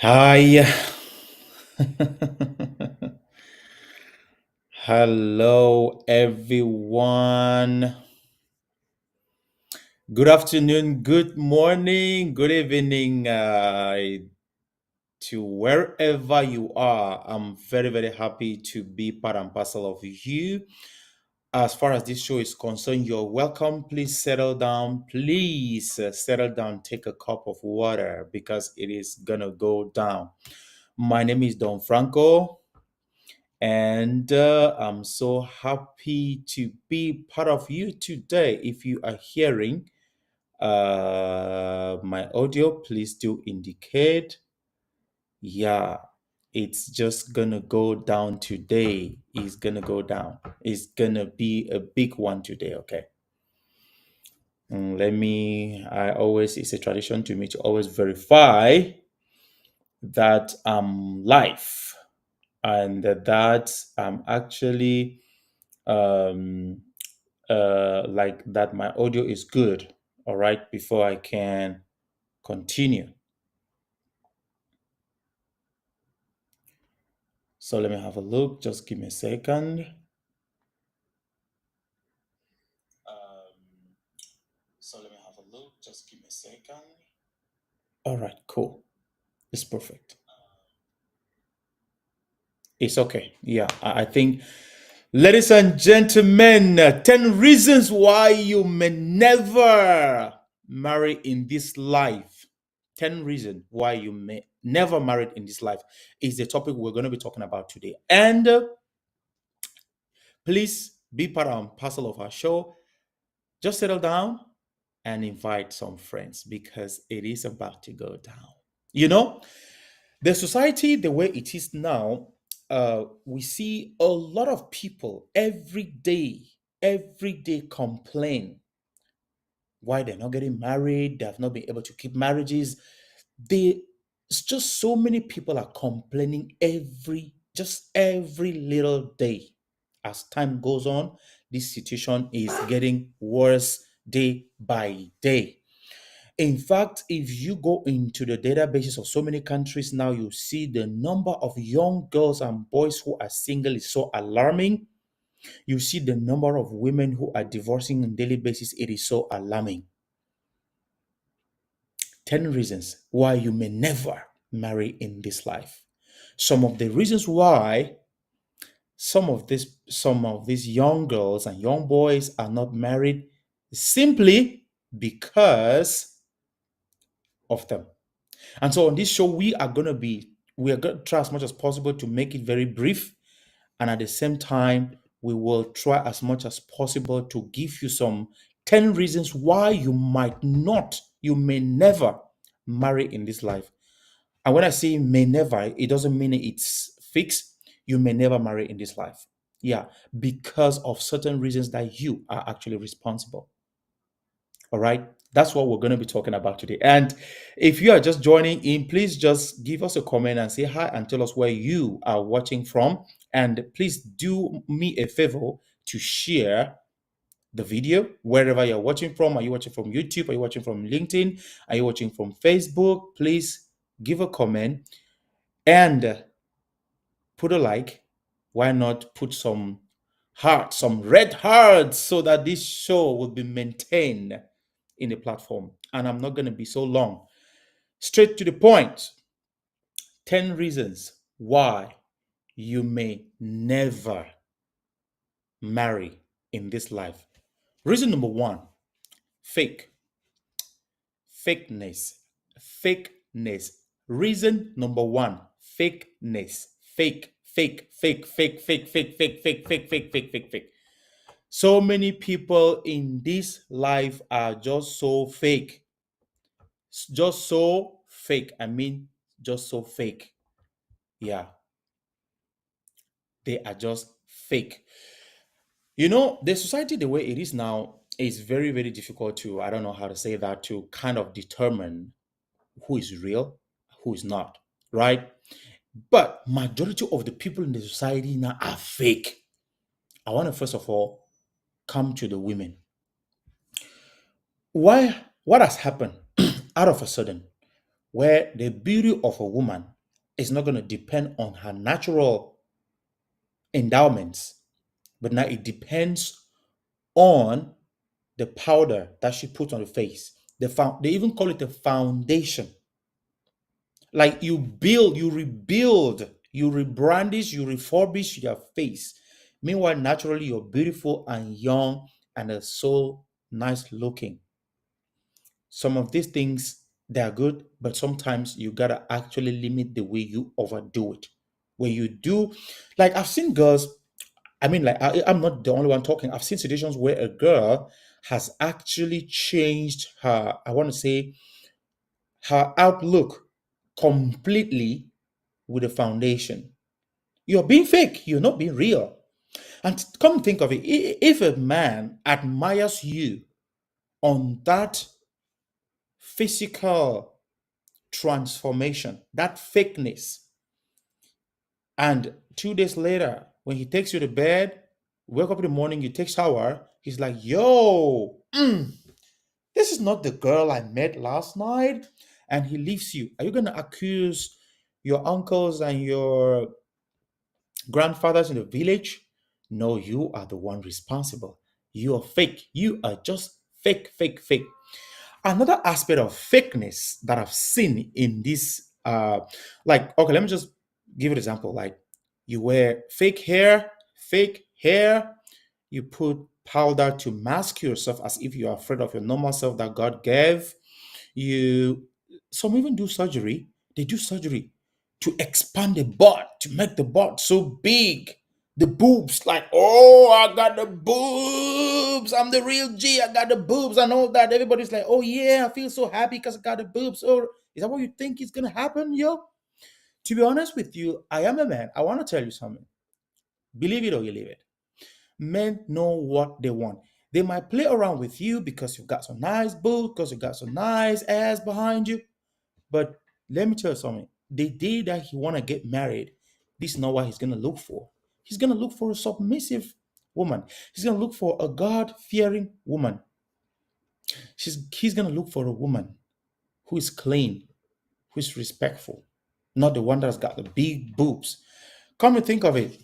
Hi. Hello, everyone. Good afternoon, good morning, good evening to wherever you are. I'm very, very happy to be part and parcel of you. As far as this show is concerned, you're welcome. Please settle down. Please settle down. Take a cup of water because it is going to go down. My name is Don Franco. And I'm so happy to be part of you today. If you are hearing my audio, please do indicate. Yeah, it's just gonna go down today. It's gonna go down. It's gonna be a big one today, okay? It's a tradition to me to always verify that I'm live and that I'm actually um, like that my audio is good, all right, before I can continue. So let me have a look. Just give me a second. So let me have a look. Just give me a second. All right, cool. It's perfect. It's okay. Yeah, I think, ladies and gentlemen, 10 reasons why you may never marry in this life. 10 reasons why you may never marry in this life is the topic we're going to be talking about today. And please be part and parcel of our show. Just settle down and invite some friends because it is about to go down. You know, the society, the way it is now, we see a lot of people every day complain why they're not getting married, they have not been able to keep marriages. They, it's just so many people are complaining every little day. As time goes on, this situation is getting worse day by day. In fact, if you go into the databases of so many countries now, you see the number of young girls and boys who are single is so alarming. You see the number of women who are divorcing on a daily basis, it is so alarming. 10 reasons why you may never marry in this life. Some of the reasons why some of these young girls and young boys are not married simply because of them. And so on this show, we are going to try as much as possible to make it very brief. And at the same time, we will try as much as possible to give you some 10 reasons why you may never marry in this life. And when I say may never, it doesn't mean it's fixed. You may never marry in this life. Yeah, because of certain reasons that you are actually responsible. All right. That's what we're going to be talking about today. And if you are just joining in, please just give us a comment and say hi and tell us where you are watching from. And please do me a favor to share the video wherever you're watching from. Are you watching from YouTube? Are you watching from LinkedIn? Are you watching from Facebook? Please give a comment and put a like. Why not put some hearts, some red hearts, so that this show will be maintained in the platform? And I'm not going to be so long. Straight to the point. 10 reasons why you may never marry in this life. Reason number one, fake. Fakeness. Fakeness. Reason number one, fakeness. Fake. So many people in this life are just so fake. Just so fake. I mean, just so fake. Yeah. They are just fake. You know, the society, the way it is now, is very, very difficult to, I don't know how to say that, to kind of determine who is real, who is not, right? But majority of the people in the society now are fake. I want to first of all come to the women. What has happened out of a sudden where the beauty of a woman It's not going to depend on her natural endowments, but now it depends on the powder that she puts on the face. They even call it a foundation. Like you build, you rebuild, you rebrandish, you refurbish your face. Meanwhile, naturally, you're beautiful and young and so nice looking. Some of these things, they are good, but sometimes you gotta actually limit the way you overdo it. When you do, like I've seen girls, I mean, like I'm not the only one talking. I've seen situations where a girl has actually changed her, I want to say, her outlook completely with a foundation. You're being fake, you're not being real. And come think of it, if a man admires you on that physical transformation, that fakeness, and 2 days later, when he takes you to bed, wake up in the morning, you take shower, he's like, yo, this is not the girl I met last night. And he leaves you. Are you going to accuse your uncles and your grandfathers in the village? No, you are the one responsible. You are fake. You are just fake, fake, fake. Another aspect of fakeness that I've seen in this, like, okay, let me just give an example. Like, you wear fake hair, you put powder to mask yourself as if you are afraid of your normal self that God gave you. Some even do surgery. They do surgery to expand the butt, to make the butt so big. The boobs, like, oh, I got the boobs. I'm the real G. I got the boobs and all that. Everybody's like, oh yeah, I feel so happy because I got the boobs. Or is that what you think is gonna happen, yo? To be honest with you, I am a man. I want to tell you something. Believe it or you leave it. Men know what they want. They might play around with you because you've got some nice boobs, because you got some nice ass behind you. But let me tell you something. The day that he want to get married, this is not what he's gonna look for. He's gonna look for a submissive woman. He's gonna look for a God-fearing woman. He's gonna look for a woman who is clean, who is respectful, not the one that's got the big boobs. Come to think of it,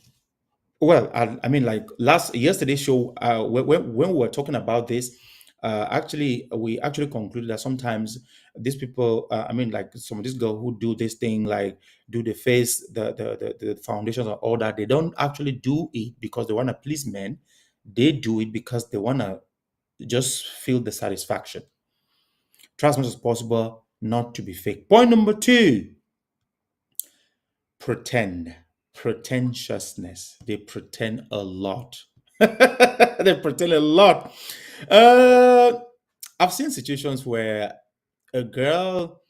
well, I mean, like last yesterday's show, when we were talking about this, actually, we actually concluded that sometimes these people, I mean, like some of these girls who do this thing, like do the face, the foundations and all that, they don't actually do it because they want to please men. They do it because they want to just feel the satisfaction. Try as much as possible not to be fake. Point number two: pretend. Pretentiousness. They pretend a lot. They pretend a lot. uh I've seen situations where a girl,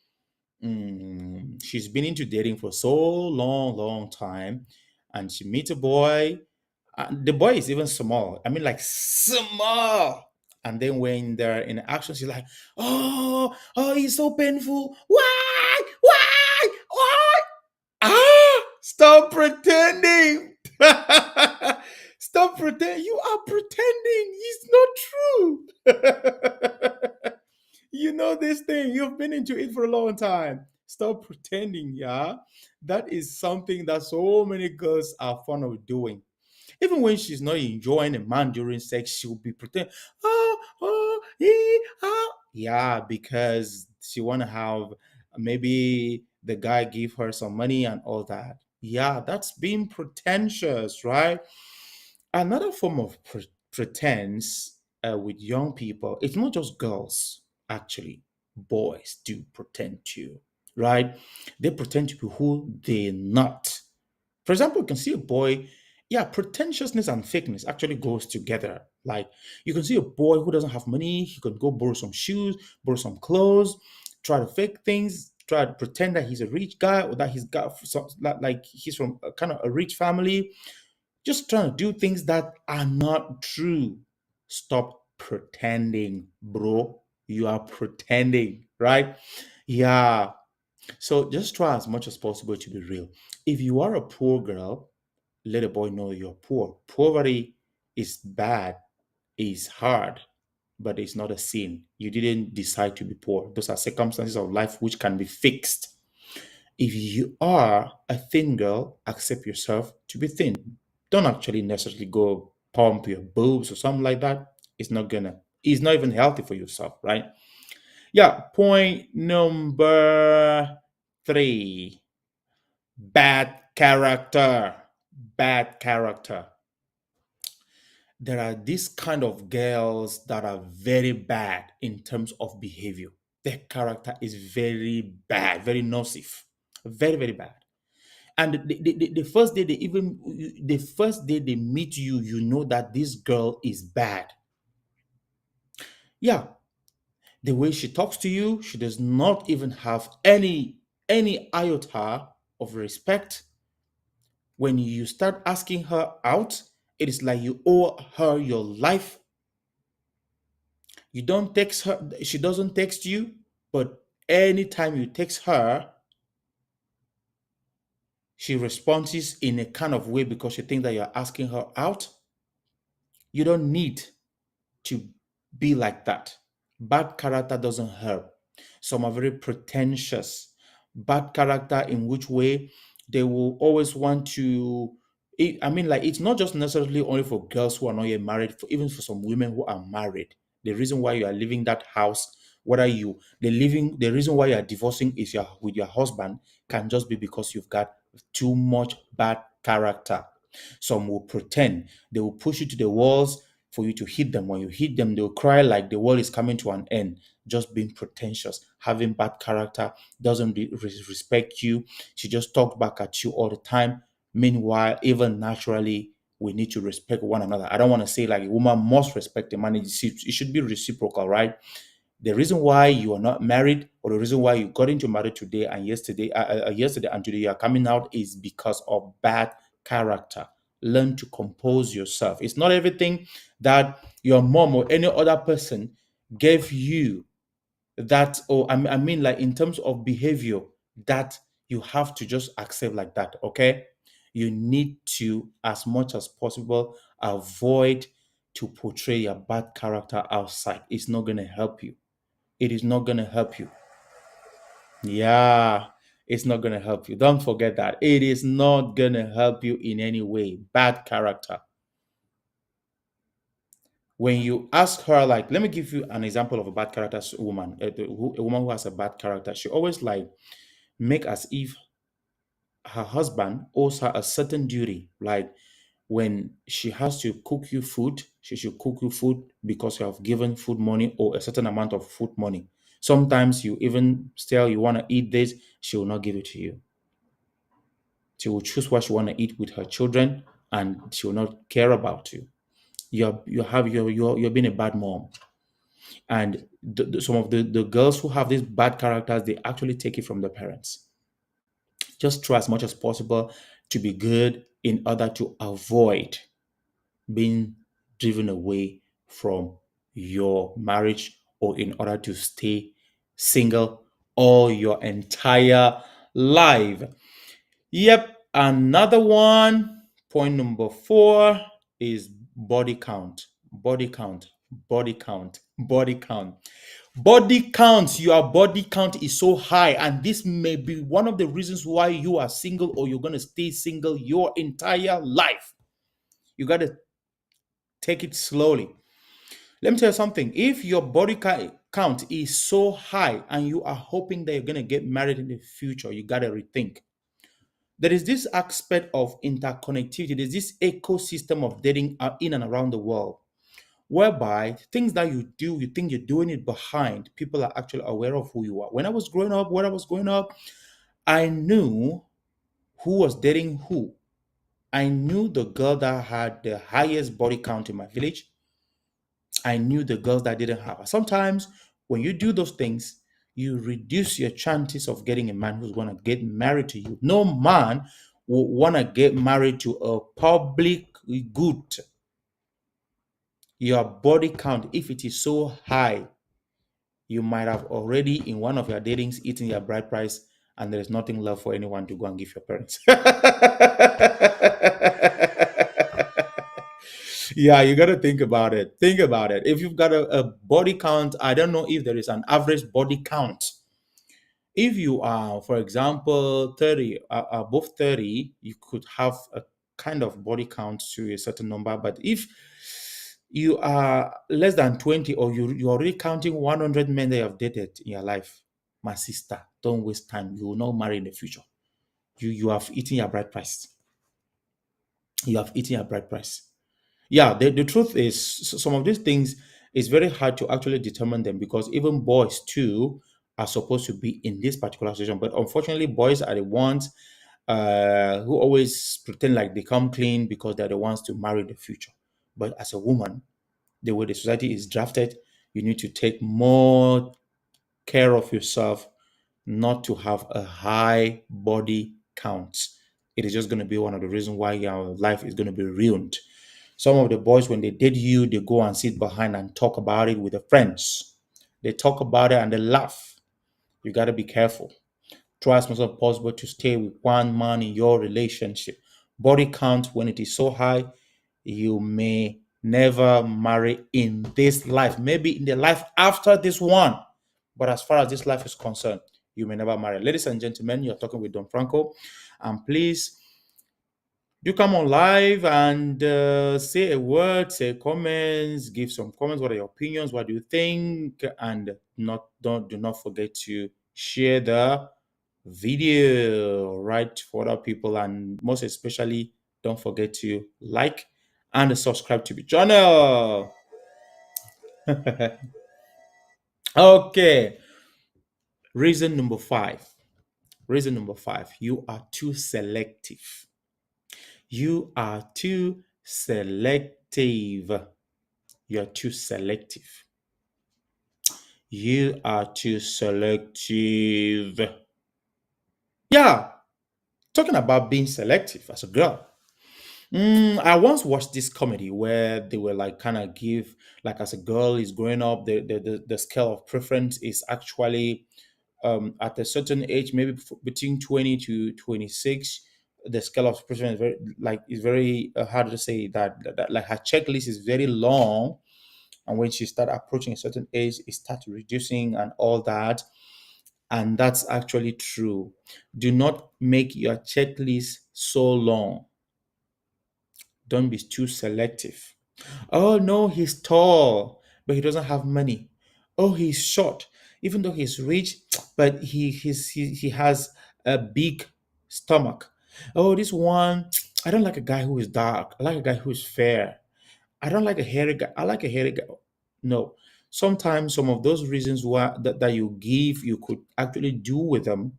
she's been into dating for so long time, and she meets a boy, and the boy is even small, I mean, like small. And then when they're in action, she's like, oh, he's so painful. Why? Stop pretending. Stop pretending. You are pretending. It's not true. You know this thing. You've been into it for a long time. Stop pretending, yeah? That is something that so many girls are fond of doing. Even when she's not enjoying a man during sex, she'll be pretending, yeah, because she want to have, maybe the guy give her some money and all that. Yeah, that's being pretentious, right? Another form of pretense, with young people, it's not just girls, actually. Boys do pretend too, right? They pretend to be who they're not. For example, you can see a boy, yeah, pretentiousness and fakeness actually goes together. Like, you can see a boy who doesn't have money, he could go borrow some shoes, borrow some clothes, try to fake things, try to pretend that he's a rich guy, or that he's got some, like he's from a kind of a rich family, just trying to do things that are not true. Stop pretending, bro. You are pretending, right? Yeah. So just try as much as possible to be real. If you are a poor girl, let a boy know you're poor. Poverty is bad, is hard, but it's not a sin. You didn't decide to be poor. Those are circumstances of life which can be fixed. If you are a thin girl, accept yourself to be thin. Don't actually necessarily go pump your boobs or something like that. It's not even healthy for yourself, right? Yeah, point number three, bad character. Bad character. There are these kind of girls that are very bad in terms of behavior. Their character is very bad, very nocive, very, very bad. And the first day the first day they meet you, you know that this girl is bad. Yeah, the way she talks to you, she does not even have any iota of respect. When you start asking her out, it is like you owe her your life. You don't text her, she doesn't text you, but anytime you text her, she responds in a kind of way because she thinks that you're asking her out. You don't need to be like that. Bad character doesn't help. Some are very pretentious. Bad character in which way they will always want to. I mean, like it's not just necessarily only for girls who are not yet married, even for some women who are married. The reason why you are leaving that house, whether you the reason why you are divorcing is your with your husband can just be because you've got too much bad character. Some will pretend, they will push you to the walls for you to hit them. When you hit them, they'll cry like the world is coming to an end. Just being pretentious, having bad character, doesn't respect you. She just talks back at you all the time. Meanwhile, even naturally, we need to respect one another. I don't want to say like a woman must respect a man. It should be reciprocal, right? The reason why you are not married, or the reason why you got into marriage today and yesterday and today you are coming out, is because of bad character. Learn to compose yourself. It's not everything that your mom or any other person gave you that, or I mean, like in terms of behavior, that you have to just accept like that. Okay, you need to, as much as possible, avoid to portray your bad character outside. It's not going to help you. It is not going to help you. Yeah, it's not going to help you. Don't forget that. It is not going to help you in any way. Bad character. When you ask her, like, let me give you an example of a bad character woman, a woman who has a bad character. She always like make as if her husband owes her a certain duty. Like when she has to cook you food, she should cook you food because you have given food money or a certain amount of food money. Sometimes you even still you want to eat this, she will not give it to you. She will choose what she want to eat with her children, and she will not care about you. You're being a bad mom. And some of the girls who have these bad characters, they actually take it from their parents. Just try as much as possible to be good in order to avoid being driven away from your marriage, or in order to stay single all your entire life. Yep, another one. Point number four is body count. Body count. Body count. Body count. Body count. Your body count is so high, and this may be one of the reasons why you are single, or you're going to stay single your entire life. You got to take it slowly. Let me tell you something. If your body count is so high and you are hoping that you're going to get married in the future, you got to rethink. There is this aspect of interconnectivity. There's this ecosystem of dating in and around the world, whereby things that you do, you think you're doing it behind, people are actually aware of who you are. When I was growing up, I knew who was dating who. I knew the girl that had the highest body count in my village. I knew the girls that didn't have her. Sometimes when you do those things, you reduce your chances of getting a man who's going to get married to you. No man will want to get married to a public good. Your body count, if it is so high, you might have already in one of your datings eaten your bride price, and there's nothing left for anyone to go and give your parents. Yeah, you got to think about it. Think about it. If you've got a body count, I don't know if there is an average body count If you are, for example, 30, above 30, you could have a kind of body count to a certain number. But if you are less than 20, or you're already counting 100 men that you have dated in your life, my sister, don't waste time. You will not marry in the future. You have eaten your bride price. You have eaten your bride price. Yeah, the truth is, some of these things is very hard to actually determine them, because even boys too are supposed to be in this particular situation. But unfortunately, boys are the ones who always pretend like they come clean because they're the ones to marry in the future. But as a woman, the way the society is drafted, you need to take more care of yourself not to have a high body count. It is just going to be one of the reasons why your life is going to be ruined. Some of the boys, when they date you, they go and sit behind and talk about it with their friends. They talk about it and they laugh. You got to be careful. Try as much as possible to stay with one man in your relationship. Body count, when it is so high, you may never marry in this life. Maybe in the life after this one. But as far as this life is concerned, you may never marry. Ladies and gentlemen, you're talking with Don Franco. And please do come on live and say a word, say comments, give some comments. What are your opinions? What do you think? And do not forget to share the video, right, for other people, and most especially, don't forget to like and subscribe to the channel. Okay, reason number five. Reason number five: you are too selective. You are too selective. You are too selective. You are too selective. Yeah, talking about being selective as a girl. I once watched this comedy where they were like kind of give, like, as a girl is growing up, the scale of preference is actually at a certain age, maybe between 20 to 26. The scale of preference is very, like, is very hard to say that like her checklist is very long, and when she start approaching a certain age, it starts reducing and all that. And that's actually true. Do not make your checklist so long. Don't be too selective. Oh no, he's tall, but he doesn't have money. Oh, he's short, even though he's rich, but he has a big stomach. Oh, this one, I don't like a guy who is dark. I like a guy who is fair. I don't like a hairy guy. I like a hairy guy. No. Sometimes some of those reasons why that you give, you could actually do with them,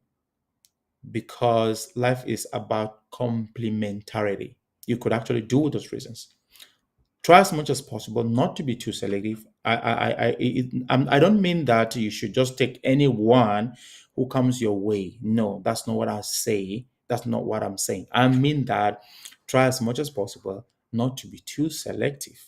because life is about complementarity. You could actually do with those reasons. Try as much as possible not to be too selective. I don't mean that you should just take anyone who comes your way. No, that's not what I say. That's not what I'm saying. I mean that try as much as possible not to be too selective.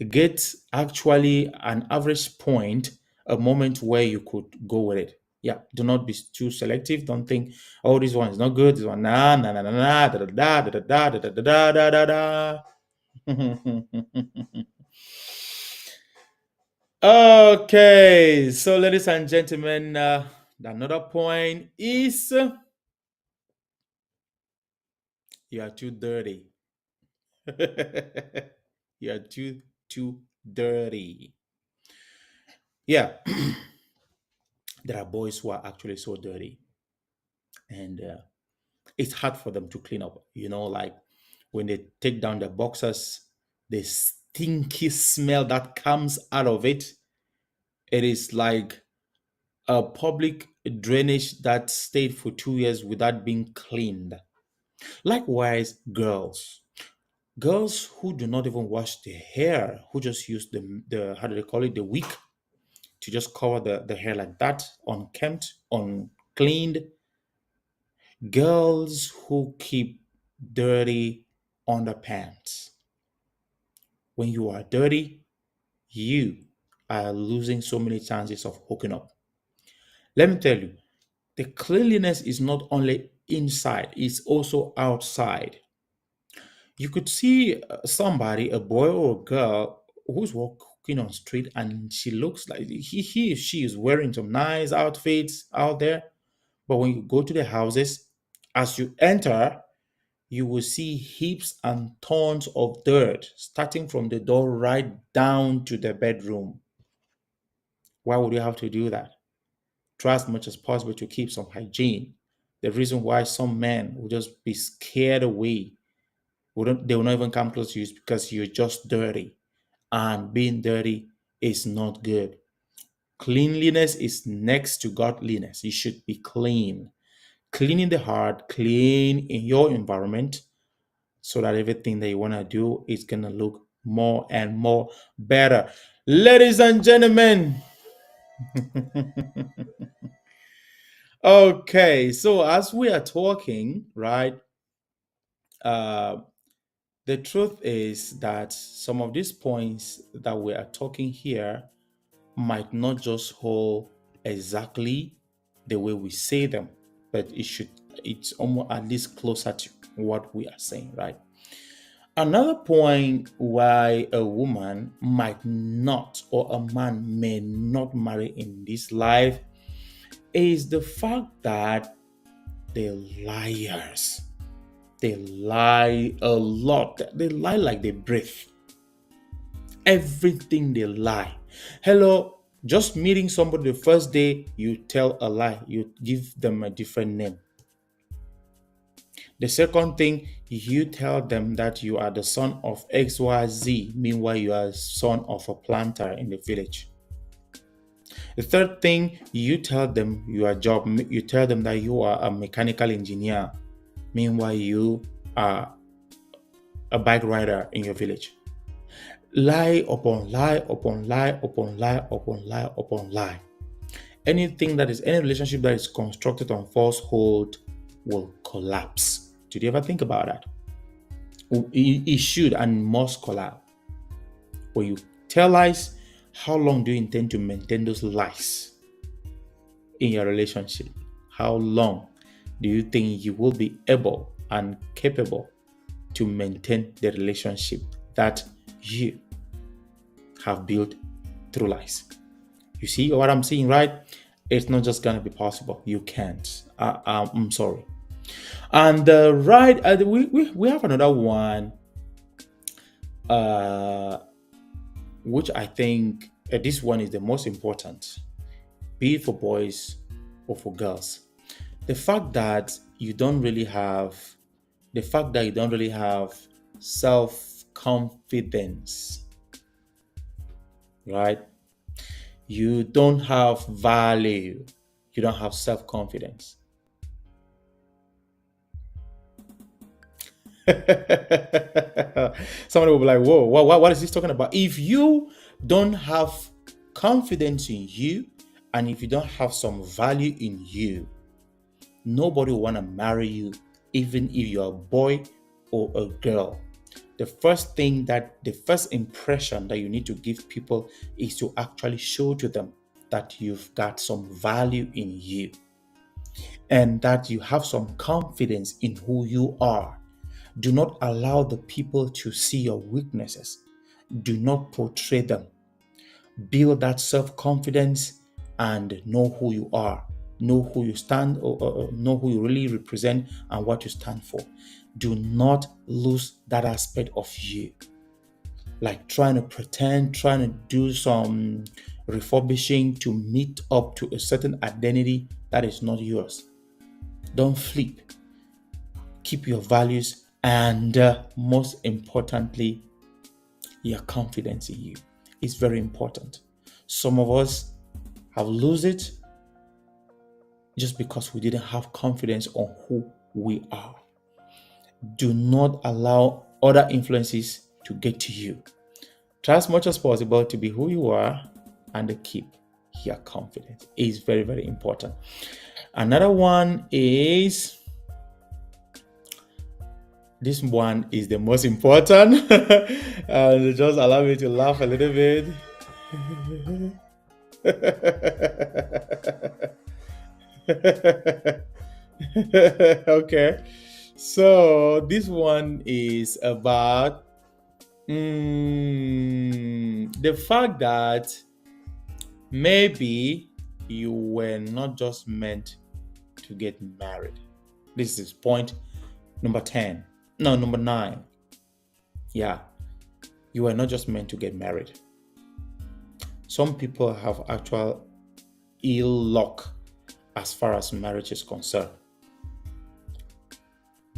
Get actually an average point, a moment where you could go with it. Yeah, do not be too selective. Don't think, oh, this one is not good. This one, nah, nah, nah, nah, nah, da da da da da da da da da da da. Okay, so ladies and gentlemen, another point is you are too dirty. You are too dirty. Yeah, there are boys who are actually so dirty, and it's hard for them to clean up. Like when they take down the boxers, the stinky smell that comes out of it. It is like a public drainage that stayed for 2 years without being cleaned. Likewise, girls who do not even wash their hair, who just use the how do they call it, the wig, to just cover the hair like that, unkempt, uncleaned. Girls who keep dirty underpants. When you are dirty, you are losing so many chances of hooking up. Let me tell you, the cleanliness is not only inside, it's also outside. You could see somebody, a boy or a girl, who's walking on street and she looks like she is wearing some nice outfits out there. But when you go to the houses, as you enter, you will see heaps and tons of dirt starting from the door right down to the bedroom. Why would you have to do that? Try as much as possible to keep some hygiene. The reason why some men will just be scared away, they will not even come close to you is because you're just dirty. And being dirty is not good. Cleanliness is next to godliness. You should be clean. Cleaning the heart, clean in your environment, so that everything that you want to do is going to look more and more better. Ladies and gentlemen, okay, so as we are talking, right, uh, the truth is that some of these points that we are talking here might not just hold exactly the way we say them, but it's almost at least closer to what we are saying, right? Another point why a woman might not or a man may not marry in this life is the fact that they're liars. They lie a lot. They lie like they breathe. Everything they lie. Hello, just meeting somebody the first day, you tell a lie. You give them a different name. The second thing, you tell them that you are the son of XYZ, meanwhile you are son of a planter in the village. The third thing, you tell them you tell them that you are a mechanical engineer, meanwhile you are a bike rider in your village. Lie upon lie upon lie upon lie upon lie upon lie. Any relationship that is constructed on falsehood will collapse. Did you ever think about that? It should and must collapse. When you tell lies, how long do you intend to maintain those lies in your relationship? How long do you think you will be able and capable to maintain the relationship that you have built through lies? You see what I'm saying, right? It's not just gonna be possible. You can't. I'm sorry. And we have another one, which I think this one is the most important, be it for boys or for girls. The fact that you don't really have self-confidence, right? You don't have value. You don't have self-confidence. Somebody will be like, whoa, what is this talking about? If you don't have confidence in you, and if you don't have some value in you, nobody will want to marry you, even if you're a boy or a girl. The first impression that you need to give people is to actually show to them that you've got some value in you and that you have some confidence in who you are. Do not allow the people to see your weaknesses. Do not portray them. Build that self-confidence and know who you are. Know who you stand or know who you really represent and what you stand for. Do not lose that aspect of you. Like trying to pretend, trying to do some refurbishing to meet up to a certain identity that is not yours. Don't flip. Keep your values and most importantly, your confidence in you. It's very important. Some of us have lost it just because we didn't have confidence on who we are. Do not allow other influences to get to you. Try as much as possible to be who you are and to keep your confidence. It is very, very important. Another one is, this one is the most important. And just allow me to laugh a little bit. Okay, so this one is about The fact that maybe you were not just meant to get married. This is point number 10. No, number 9. Yeah, you were not just meant to get married. Some people have actual ill luck as far as marriage is concerned.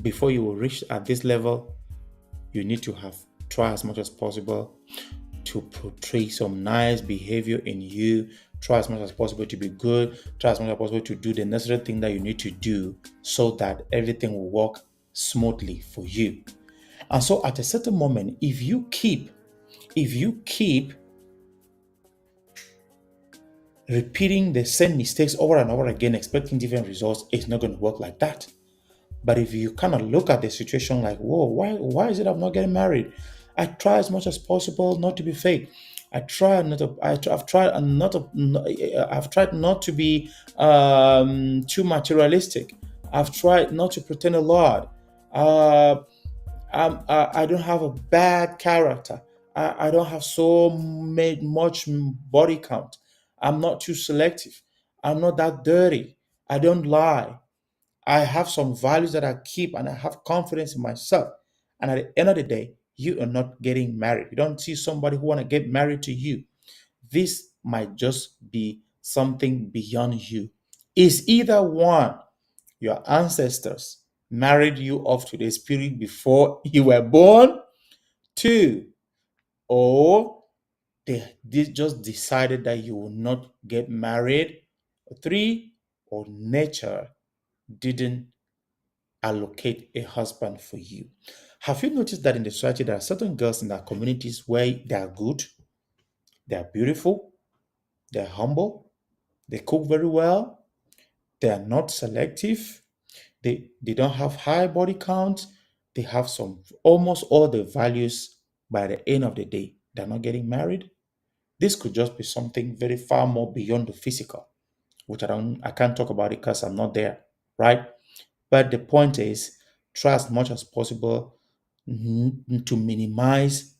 Before you will reach at this level, you need to have try as much as possible to portray some nice behavior in you. Try as much as possible to be good. Try as much as possible to do the necessary thing that you need to do so that everything will work smoothly for you. And so at a certain moment, if you keep repeating the same mistakes over and over again, expecting different results, it's not going to work like that. But if you kind of look at the situation like, whoa, why is it I'm not getting married? I try as much as possible not to be fake. I try not to. I've tried not to. I've tried not to be too materialistic. I've tried not to pretend a lot. Uh, I don't have a bad character. I don't have so much body count. I'm not too selective. I'm not that dirty. I don't lie. I have some values that I keep and I have confidence in myself. And at the end of the day, you are not getting married. You don't see somebody who want to get married to you. This might just be something beyond you. It's either one, your ancestors married you off to the spirit before you were born, two, or they just decided that you will not get married, three, or nature didn't allocate a husband for you. Have you noticed that in the society there are certain girls in our communities where they are good, they are beautiful, they're humble, they cook very well, they are not selective, they don't have high body count, they have some almost all the values by the end of the day. They're not getting married. This could just be something very far more beyond the physical, which I can't talk about it because I'm not there, right? But the point is, try as much as possible to minimize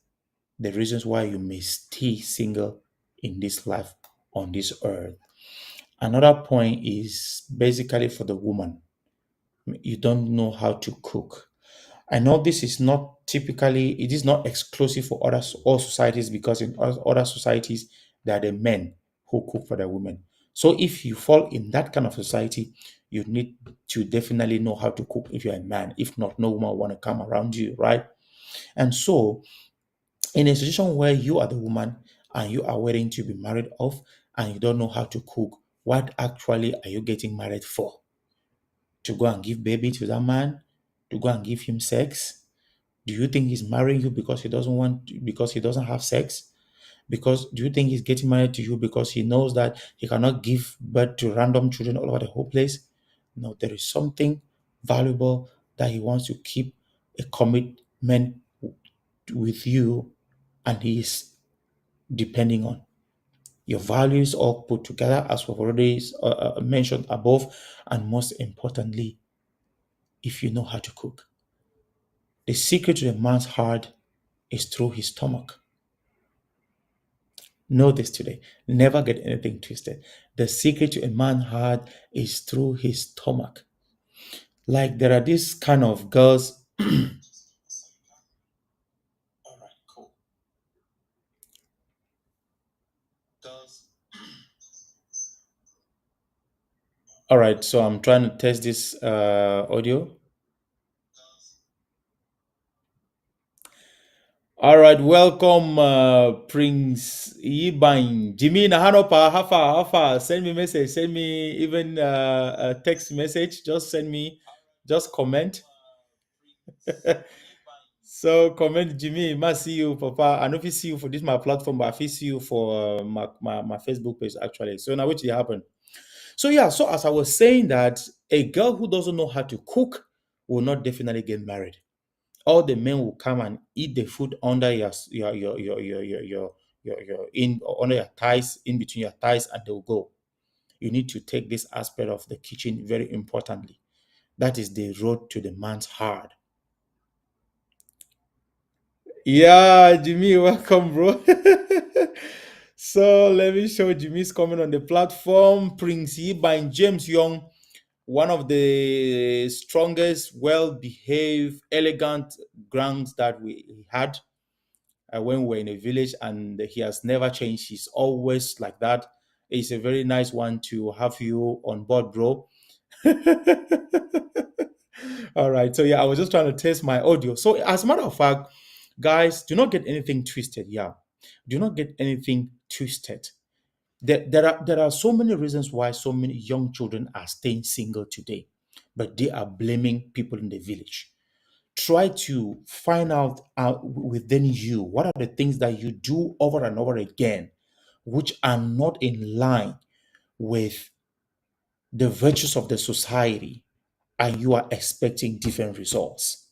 the reasons why you may stay single in this life on this earth. Another point is basically for the woman. You don't know how to cook. I know this is not typically, it is not exclusive for all societies because in other societies, there are the men who cook for the women. So if you fall in that kind of society, you need to definitely know how to cook if you're a man. If not, no woman will want to come around you, right? And so in a situation where you are the woman and you are waiting to be married off and you don't know how to cook, what actually are you getting married for? To go and give baby to that man? To go and give him sex? Do you think he's marrying you because because he doesn't have sex? Because do you think he's getting married to you because he knows that he cannot give birth to random children all over the whole place? No, there is something valuable that he wants to keep a commitment with you and he is depending on. Your values all put together, as we've already mentioned above, and most importantly, if you know how to cook. The secret to a man's heart is through his stomach. Know this today. Never get anything twisted. The secret to a man's heart is through his stomach. Like there are these kind of girls. All right, cool. Girls. All right, so I'm trying to test this audio. All right, welcome, Prince Ibain. Jimmy Nahanopa, Hafa. Send me message. Send me even a text message. Just send me, just comment. So comment, Jimmy. Must see you, Papa. I know if you see you for this my platform, but I see you for my Facebook page actually. So now what did happen? So yeah, so as I was saying that a girl who doesn't know how to cook will not definitely get married. All the men will come and eat the food under your in under your thighs, in between your thighs, and they'll go. You need to take this aspect of the kitchen very importantly. That is the road to the man's heart. Yeah, Jimmy, welcome, bro. So let me show Jimmy's comment on the platform. Prince Yiba and James Young, one of the strongest, well-behaved, elegant grands that we had when we were in a village, and he has never changed. He's always like that. It's a very nice one to have you on board, bro. All right. So yeah, I was just trying to test my audio. So as a matter of fact, guys, do not get anything twisted. Yeah, do not get anything twisted. There are so many reasons why so many young children are staying single today, but they are blaming people in the village. Try to find out within you what are the things that you do over and over again, which are not in line with the virtues of the society, and you are expecting different results.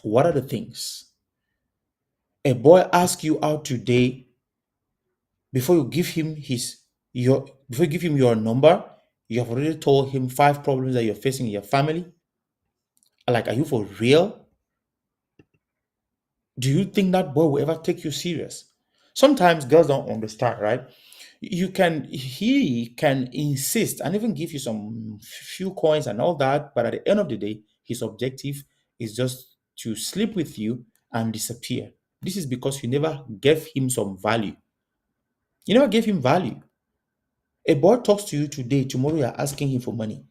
What are the things? A boy asks you out today, before you give him your number, you have already told him five problems that you're facing in your family. Like, are you for real? Do you think that boy will ever take you serious? Sometimes girls don't understand, right? He can insist and even give you some few coins and all that, but at the end of the day, his objective is just to sleep with you and disappear. This is because you never gave him some value. You never gave him value. A boy talks to you today, tomorrow you're asking him for money.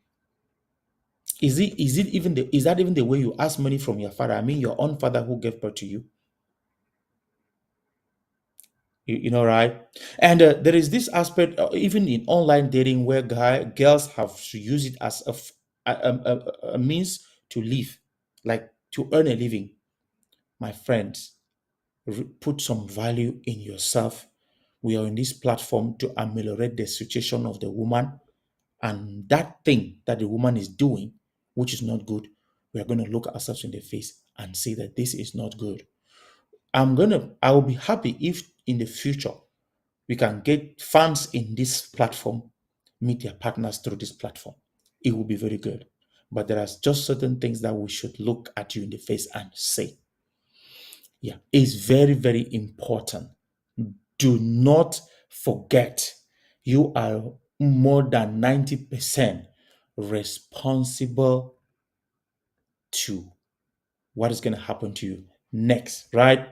Is that even the way you ask money from your father? I mean, your own father who gave birth to you. You know, right? And there is this aspect, even in online dating, where girls have to use it as a means to live, like to earn a living. My friends, put some value in yourself. We are in this platform to ameliorate the situation of the woman, and that thing that the woman is doing, which is not good, we are going to look ourselves in the face and say that this is not good. I will be happy if in the future we can get fans in this platform meet their partners through this platform. It will be very good. But there are just certain things that we should look at you in the face and say. Yeah, it's very, very important. Do not forget you are more than 90% responsible to what is going to happen to you next, right?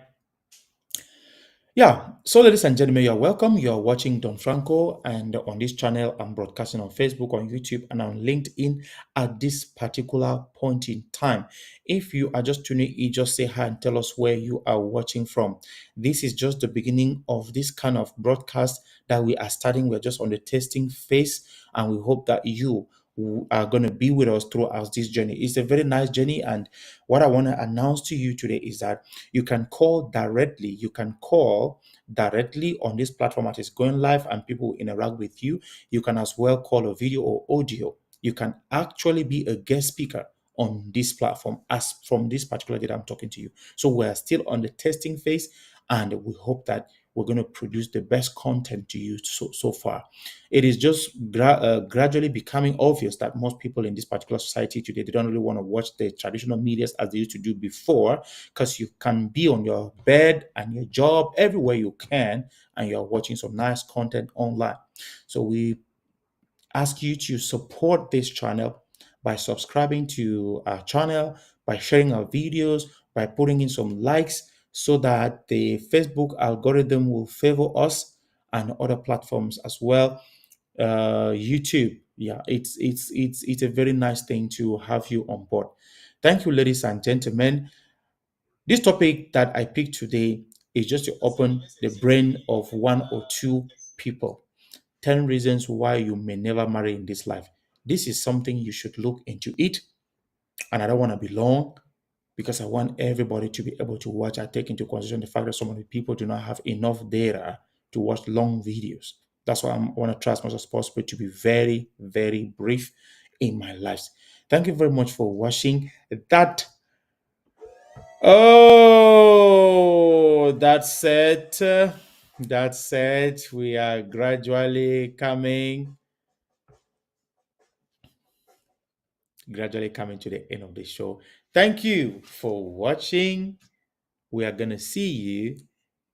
Yeah, so ladies and gentlemen, you're welcome. You're watching Don Franco, and on this channel, I'm broadcasting on Facebook, on YouTube, and on LinkedIn at this particular point in time. If you are just tuning in, just say hi and tell us where you are watching from. This is just the beginning of this kind of broadcast that we are starting. We're just on the testing phase, and we hope that you are going to be with us throughout this journey. It's a very nice journey, and what I want to announce to you today is that you can call directly. You can call directly on this platform as it's going live and people will interact with you. You can as well call a video or audio. You can actually be a guest speaker on this platform as from this particular data I'm talking to you. So we're still on the testing phase, and we hope that we're going to produce the best content to you so far. It is just gradually becoming obvious that most people in this particular society today, they don't really want to watch the traditional medias as they used to do before, because you can be on your bed and your job everywhere you can, and you're watching some nice content online. So we ask you to support this channel by subscribing to our channel, by sharing our videos, by putting in some likes, so that the Facebook algorithm will favor us and other platforms as well. YouTube, yeah, it's a very nice thing to have you on board. Thank you, ladies and gentlemen. This topic that I picked today is just to open the brain of one or two people. 10 reasons why you may never marry in this life. This is something you should look into it. And I don't want to be long, because I want everybody to be able to watch. I take into consideration the fact that some of the people do not have enough data to watch long videos. That's why I want to try as much as possible to be very, very brief in my lives. Thank you very much for watching. That Oh, that's it. That's it. We are gradually coming to the end of the show. Thank you for watching. we are going to see you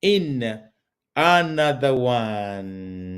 in another one.